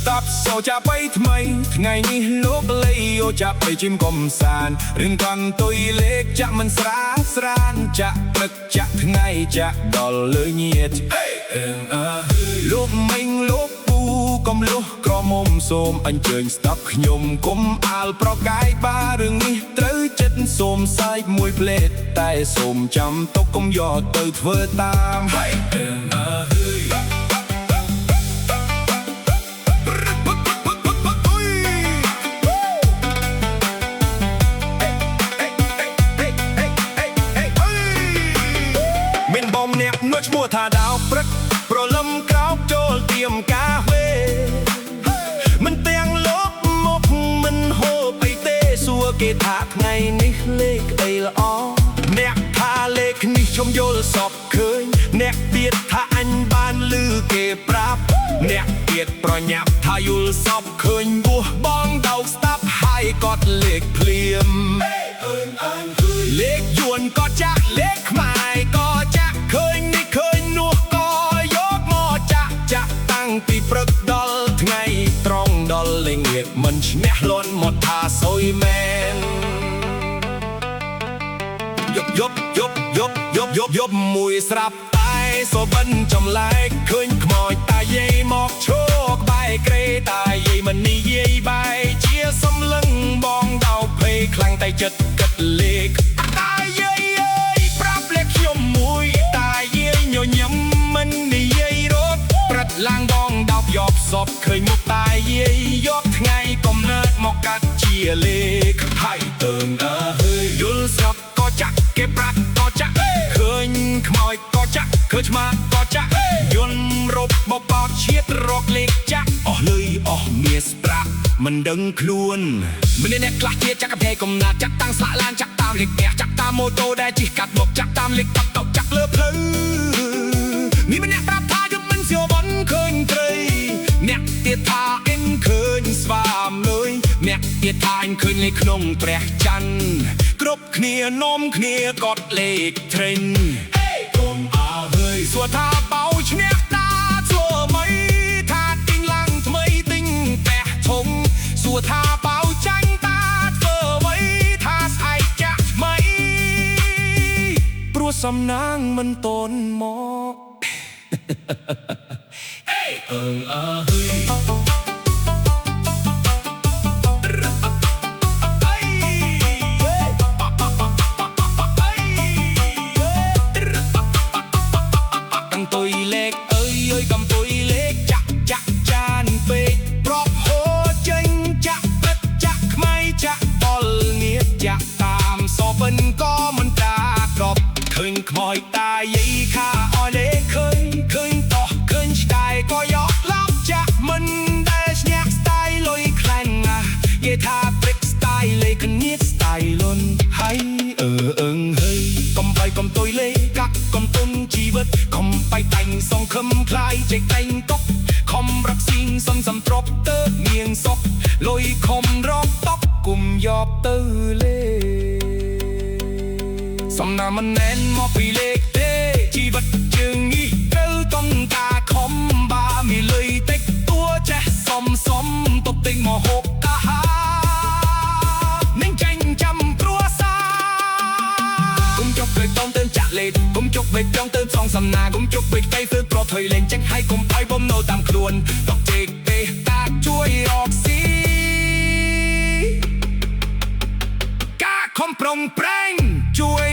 Stop សូចាបីថ្មីថ្ងៃនេះលោកលេយោចាបីជិមកំសាន្តរឿងកង់ទុយលេខចាក់មិនស្រាស្រានចាក់ព្រឹកចាក់ថ្ងៃចាក់ដល់លើញាតលោកមិញលោកពូកំលុះក្រមុំសូមអញ្ជើញស្ដាប់ខ្ញុំគុំអាលប្រកាយបារឿងនេះត្រូវចិត្តសូមសាយមួយផ្លេតតែសូមចាំទុកកុំយកទៅធ្វើតាមឈ្មោះថាដៅព្រឹកប្រលឹមក្រោកចូលទៀមកាហ្វេមិនទាំងលោកមកមិនហូបអីទេសួរគេថាថ្ងៃនេះលេខអីល្អអ្នកថាលេខនេះខ្ញុំយល់សពឃើញអ្នកទៀតថាអញបានឮគេប្រាប់អ្នកទៀតប្រញាប់ថាយល់សពឃើញបោះបងដៅស្ដាប់ហើយក៏លេខភ្លាមលេខយួនក៏ចាក់លេខខ្មែរក៏ចាក់ឃើញនេះឃើញនោះក៏យកមកចាក់តាំងពីព្រឹកដល់ថ្ងៃត្រង់ដល់ល្ងាចមិនឈ្នះលន់មកថាសុយមែនយប់មួយស្រាប់តែសូបិនចំលែកឃើញខ្មោចតាយាយមកឈោកបែកក្រេតាយាយមិននិយាយបែជាសំលឹងបងដៅភ័យខ្លាំងតែចិត្តគិតលេខតាយាយអើយប្រាប់លេខខ្ញុំមួយតាយាយញញឹមមិននិយាយរត់ព្រឹកឡើងបងដៅយកសពឃើញមុខតាយាយយកថ្ងៃកំណើតមកកាត់ជាលេខហើយតើយល់ស្រាប់ក៏ចាក់គេប្រាក់ក៏ចាក់ឃើញខ្មោចក៏ចាក់ឃើញឆ្មាក៏ចាក់យន់រົບបបោកឈៀតរកលេខចាក់អស់លុយអស់មាសប្រាក់មិនដឹងខ្លួនម្នាក់អ្នកខ្លះទៀតចាក់កែកំណាត់ចាក់តាំងស្លាកឡានចាក់តាមលេខផ្ទះចាក់តាមម៉ូតូដែលជិះកាត់មកចាក់តាមលេខតុកតុកចាក់លើផ្លូវនេះម្នាក់ប្រាប់ថាយប់មិនសៀវបនឃើញត្រីអ្នកទៀតថាអញឃើញស្វាមលុយអ្នកទៀតថាអញឃើញលេខក្នុងព្រះច័ន្ទគ្រប់គ្នានាំគ្នាកត់លេខទ្រិនកុំអើហើយសួរថាបោឈ្នះតាធ្វើមិនថាទិញឡើងថ្មីទិញផ្ទះធំសួរថាបោចាញ់តាធ្វើអ្វីថាស្អែកចាក់ថ្មីព្រោះសំណាងមិនតន់មកខ្មោចតាយាយខាអស់លេខឃើញតោះឃើញស្ដាយក៏យកឡប់ចាក់មិនដែលស្ញាក់ស្ដាយលុយខ្លាំងណាស់យាយថាព្រិកស្ដាយលេខគ្នាស្ដាយលុនហើយកុំបីកុំទុយលេកាក់កុំទុនជីវិតកុំបៃតាញ់សងខឹមខ្លាយចេកតែងតុកខំរកស៊ីងសំសំទ្របទៅមៀងសុកលុយខំរកតុកគុំយកទៅលេសំណាមិនណែនមកពីលេខទេជីវិតជើងនេះត្រូវតង់ការខំបាមានលុយតិចតួចេះសំតុបទិញមកហូបតាហានឹងចាញ់ចាំគ្រួសារគុំចុកពេកតង់ទៅចាក់លេខគុំចុកពេកតង់ទៅសងសំណាគុំចុកពេកទៅធ្វើប្រថុយលេងចេញឲ្យគុំឲ្យបំណោតាមខ្លួនតកជេកទេតាជួយរកស៊ីការខំប្រឹងប្រែងជួយ